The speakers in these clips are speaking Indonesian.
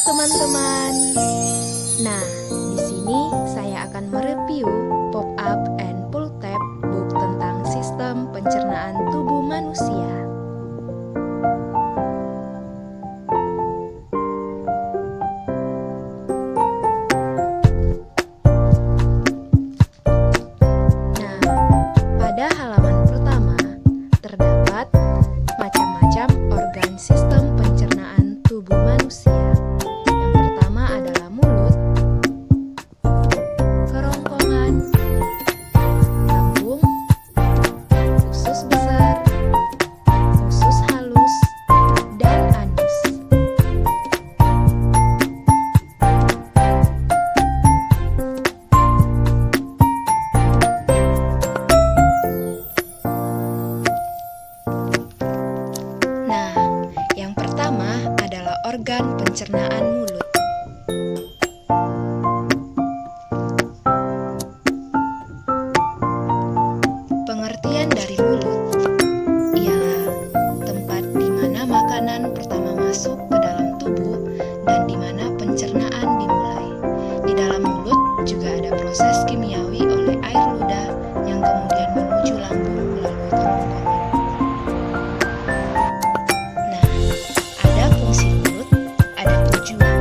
teman-teman. Nah, di sini saya akan mereview pop-up and pull tab book tentang sistem pencernaan tubuh manusia. Nah, pada halaman pertama terdapat macam-macam organ sistem pencernaan tubuh manusia. Yang pertama adalah mulut, kerongkongan, lambung, usus besar, usus halus, dan anus. Nah, yang pertama adalah organ pencernaan mulut. Pengertian dari mulut ialah tempat di mana makanan pertama masuk ke dalam tubuh dan di mana pencernaan dimulai. Di dalam mulut juga ada proses kimiawi oleh air ludah yang kemudian menuju lambung melalui kerongkongan. Nah, ada fungsi mulut, ada tujuan,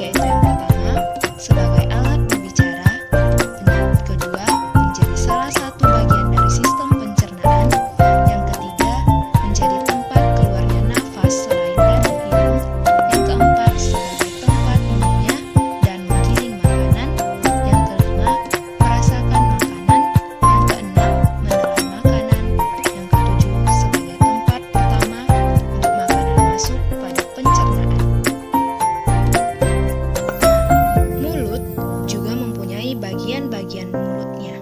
yaitu yang pertama sebagai alat berbicara, yang kedua menjadi salah satu bagian dari sistem pencernaan, yang ketiga menjadi tempat keluarnya nafas selain dari hidung, yang keempat sebagai tempat mengunyah dan menggiling makanan, yang kelima merasakan makanan, yang keenam menelan makanan, yang ketujuh sebagai tempat pertama untuk makanan masuk pada pencernaan. Mulut juga mempunyai bagian-bagian mulutnya.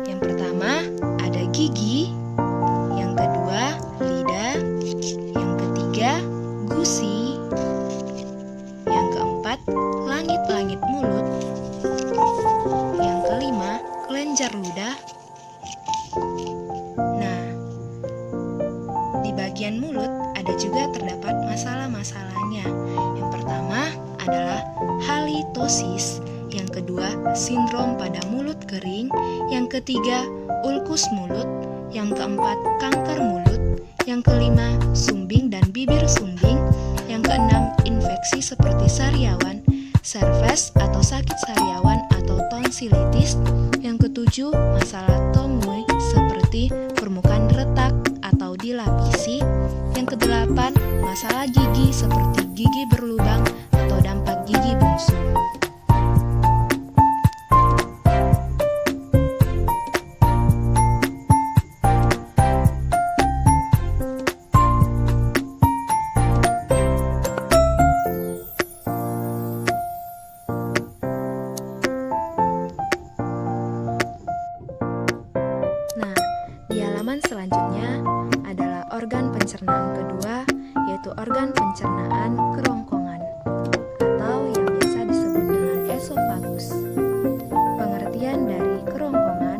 Yang pertama ada gigi, yang kedua lidah, yang ketiga gusi, yang keempat langit-langit mulut, yang kelima kelenjar ludah. Nah, di bagian mulut ada juga terdapat masalah-masalahnya. Yang pertama adalah halitosis, yang kedua sindrom pada mulut kering, yang ketiga ulkus mulut, yang keempat kanker mulut, yang kelima sumbing dan bibir sumbing, yang keenam infeksi seperti sariawan, serves atau sakit sariawan atau tonsilitis, yang ketujuh masalah tongue seperti permukaan retak atau dilapisi, yang kedelapan masalah gigi seperti gigi berlubang atau dampak gigi bungsu. Nah, di halaman selanjutnya adalah organ pencernaan kedua, yaitu organ pencernaan kerongkongan atau yang biasa disebut dengan esofagus. Pengertian dari kerongkongan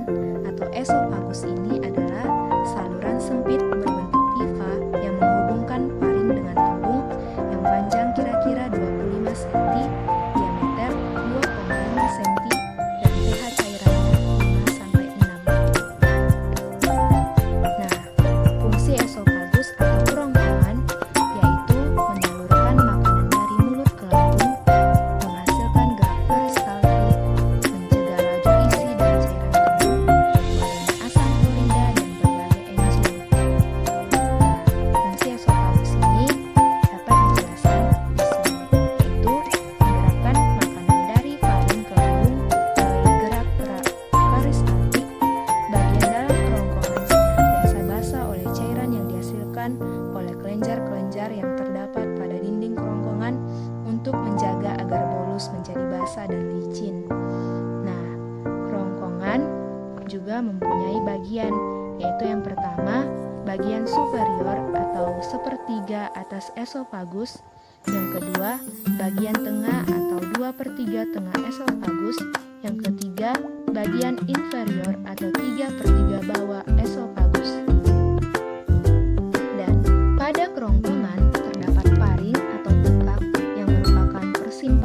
atau esofagus ini adalah saluran sempit berbentuk pipa yang menghubungkan faring dengan lambung yang panjang kira-kira 25 cm, diameter 2,5 cm, dan pH cairannya 5-6. Nah, fungsi esofagus atau kerongkongan yaitu menyalurkan makanan dari mulut ke lambung, menghasilkan gerak peristaltik, mencegah laju isi dan cairan tubuh, adanya asam klorida dan berbagai enzim. Nah, fungsi esofagus ini dapat dijelaskan di sini, yaitu menggerakkan makanan dari faring ke lambung melalui gerak peristaltik. Bagian dalam kerongkongan senantiasa basah oleh cairan yang dihasilkan oleh kelenjar-kelenjar yang terdapat pada dinding kerongkongan untuk menjaga agar bolus menjadi basah dan licin. Nah, kerongkongan juga mempunyai bagian, yaitu yang pertama bagian superior atau sepertiga atas esofagus, yang kedua bagian tengah atau 2/3 tengah esofagus, yang ketiga bagian inferior atau 3/3 bawah esofagus. Dan pada kerongkongan terdapat faring atau tekak yang merupakan persimpangan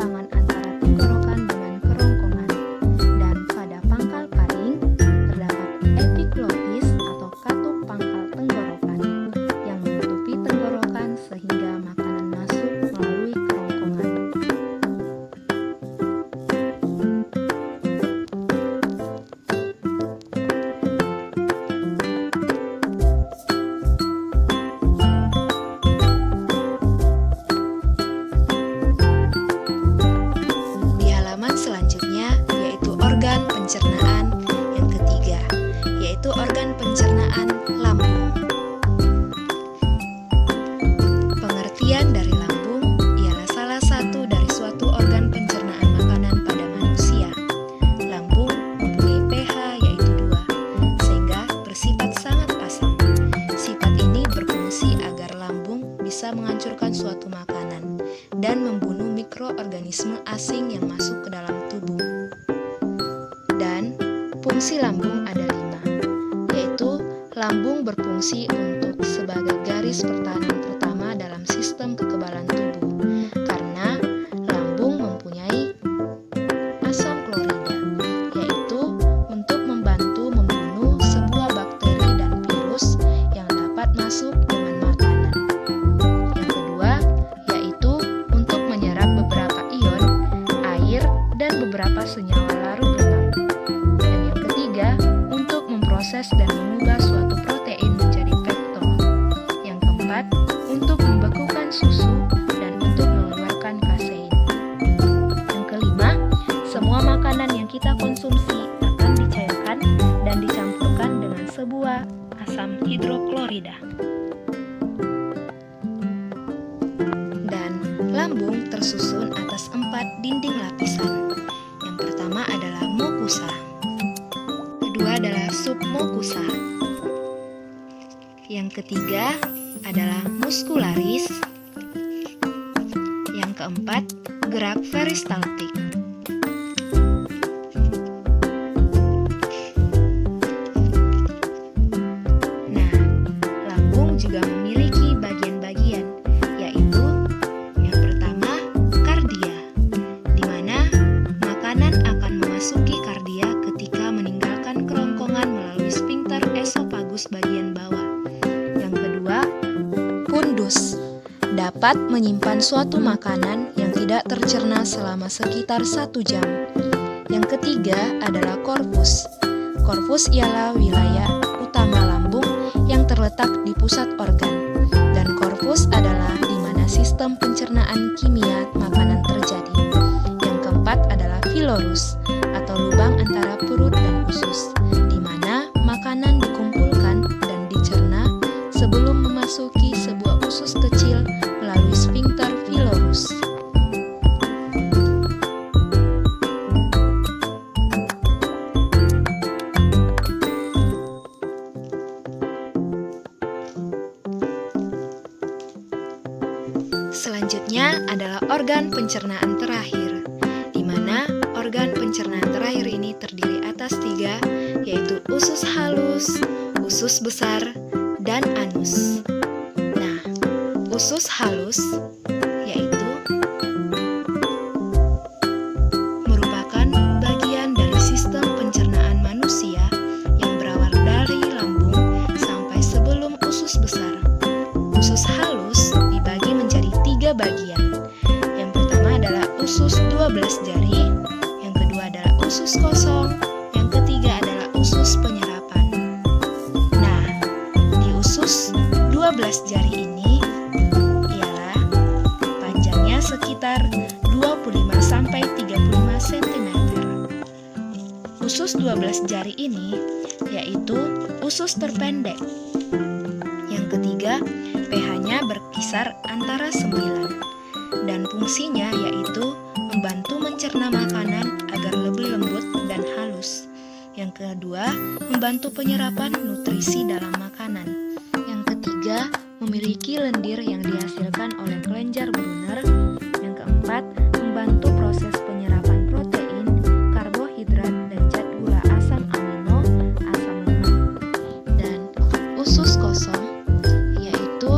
membunuh mikroorganisme asing yang masuk ke dalam tubuh. Dan fungsi lambung ada 5, yaitu lambung berfungsi untuk sebagai garis pertahanan pertama dalam sistem kekebalan tubuh, karena lambung mempunyai asam klorida, yaitu untuk membantu membunuh sebuah bakteri dan virus yang dapat masuk dengan makanan. Yang kedua, yaitu untuk menyerap beberapa ion, air, dan beberapa senyawa larut lemak. Dan yang ketiga, untuk memproses dan mengubah suatu protein menjadi vektor. Yang keempat, untuk membekukan susu dan untuk mengeluarkan kasein. Yang kelima, semua makanan yang kita konsumsi akan dicairkan dan dicampurkan dengan sebuah asam hidroklorida. Dan lambung tersusun atas 4 dinding lapisan. Yang pertama adalah mukosa. Kedua adalah submukosa. Yang ketiga adalah muskularis. Yang keempat, gerak peristaltik. Nah, lambung juga memiliki bagian-bagian, yaitu yang pertama, kardia, di mana makanan akan memasuki kardia ketika meninggalkan kerongkongan melalui sphincter esofagus bagian bawah. Yang kedua, fundus, dapat menyimpan suatu makanan yang tidak tercerna selama sekitar 1 jam. Yang ketiga adalah korpus. Korpus ialah wilayah utama lambung yang terletak di pusat organ. Dan korpus adalah di mana sistem pencernaan kimia makanan terjadi. Yang keempat adalah filorus, atau lubang antara perut dan usus, di mana makanan dikumpulkan dan dicerna sebelum memasuki sebuah usus kecil melalui sphincter filorus. Selanjutnya adalah organ pencernaan terakhir, di mana organ pencernaan terakhir ini terdiri atas 3, yaitu usus halus, usus besar, dan anus. Nah, usus halus yaitu merupakan bagian dari sistem pencernaan manusia yang berawal dari lambung sampai sebelum usus besar. Usus halus dibagi menjadi 3 bagian. Yang pertama adalah usus 12 jari, yang kedua adalah usus kosong, yang ketiga adalah usus penyerapan. Nah, di usus 12 jari ini ialah panjangnya sekitar 25-35 cm. Usus 12 jari ini yaitu usus terpendek. Yang ketiga, pH-nya berkisar antara 9 dan fungsinya yaitu membantu mencerna makanan agar lebih lembut dan halus. Yang kedua, membantu penyerapan nutrisi dalam makanan. Yang ketiga, memiliki lendir yang dihasilkan oleh kelenjar Brunner. Yang keempat, membantu proses penyerapan protein, karbohidrat, dan zat gula asam amino, asam lemak. Dan usus kosong yaitu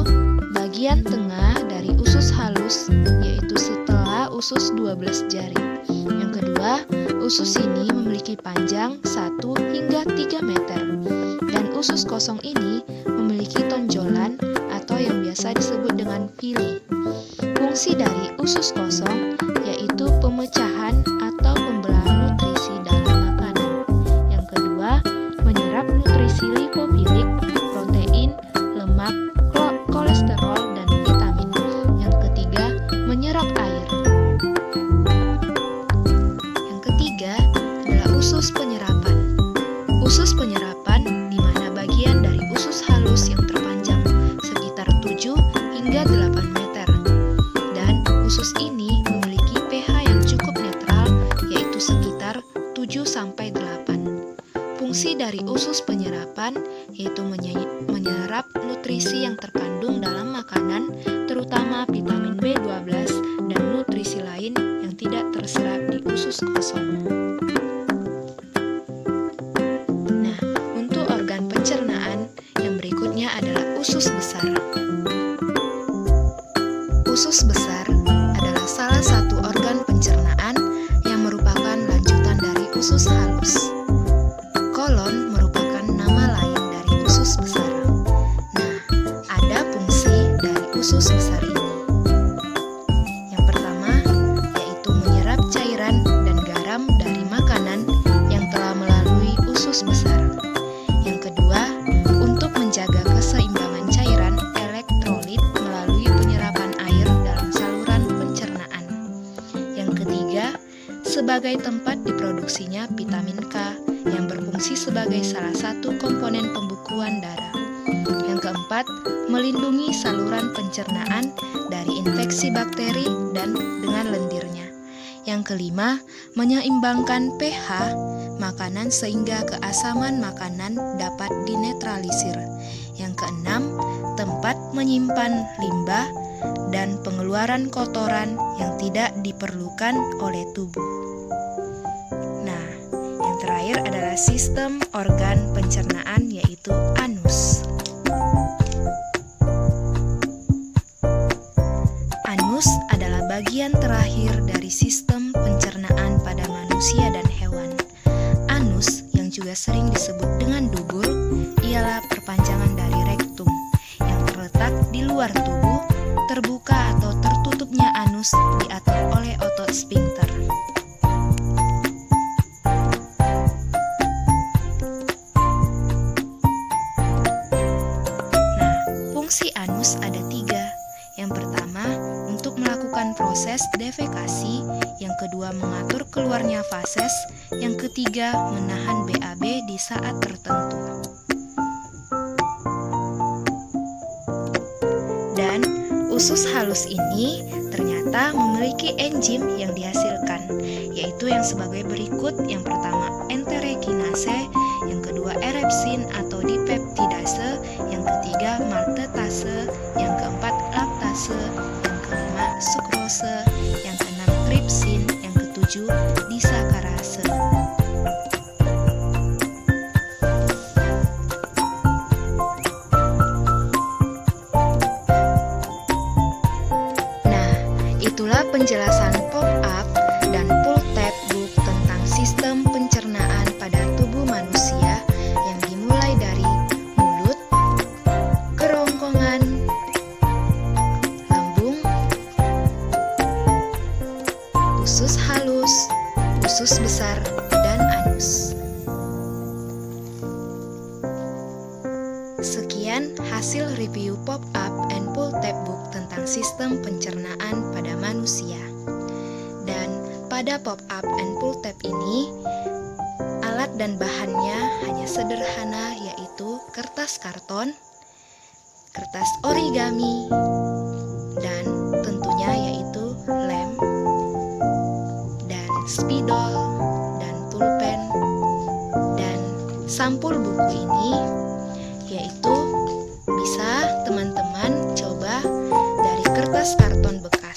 bagian tengah dari usus halus, yaitu setelah usus 12 jari. Yang kedua, usus ini memiliki panjang 1 hingga 3 meter. Dan usus kosong ini memiliki tonjolan atau yang biasa disebut dengan pili. Fungsi dari usus kosong yaitu pemecahan atau pembelahan nutrisi dalam makanan. Yang kedua, menyerap nutrisi lipofilik, protein, lemak, kolesterol, dan vitamin. Yang ketiga, menyerap air. Yang ketiga adalah usus penyerapan. Usus penyerapan di mana bagian dari usus halus yang terpanjang sekitar 7 hingga 8 meter. Dan usus ini memiliki pH yang cukup netral, yaitu sekitar 7-8. Fungsi dari usus penyerapan yaitu menyerap nutrisi yang terkandung dalam makanan, terutama vitamin B12 dan nutrisi sebagai tempat diproduksinya vitamin K yang berfungsi sebagai salah satu komponen pembukuan darah. Yang keempat, melindungi saluran pencernaan dari infeksi bakteri dan dengan lendirnya. Yang kelima, menyeimbangkan pH makanan sehingga keasaman makanan dapat dinetralisir. Yang keenam, tempat menyimpan limbah dan pengeluaran kotoran yang tidak diperlukan oleh tubuh. Nah, yang terakhir adalah sistem organ pencernaan yaitu anus. Anus adalah bagian terakhir dari sistem pencernaan pada manusia dan hewan. Anus yang juga sering disebut dengan dubur ialah perpanjangan dari rektum yang terletak di luar tubuh. Terbuka atau tertutupnya anus diatur oleh otot sphincter. Nah, fungsi anus ada 3. Yang pertama, untuk melakukan proses defekasi. Yang kedua, mengatur keluarnya fases. Yang ketiga, menahan BAB di saat tertentu. Dan usus halus ini ternyata memiliki enzim yang dihasilkan, yaitu yang sebagai berikut. Yang pertama, enterokinase, yang kedua, erepsin atau dipeptidase, yang ketiga, maltetase, yang keempat, laktase, yang kelima, sukrose, yang keenam, tripsin, yang ketujuh, disakarase. Itulah penjelasan pop-up dan full-text book tentang sistem pencernaan pada tubuh manusia yang dimulai dari mulut, kerongkongan, lambung, usus halus, usus besar, dan anus. Sekian hasil review pop-up and full-text book tentang sistem pencernaan pada manusia. Dan pada pop-up and full-text ini, alat dan bahannya hanya sederhana, yaitu kertas karton, kertas origami, dan tentunya yaitu lem, dan spidol, dan pulpen, dan sampul buku ini yaitu bisa teman-teman coba dari kertas karton bekas.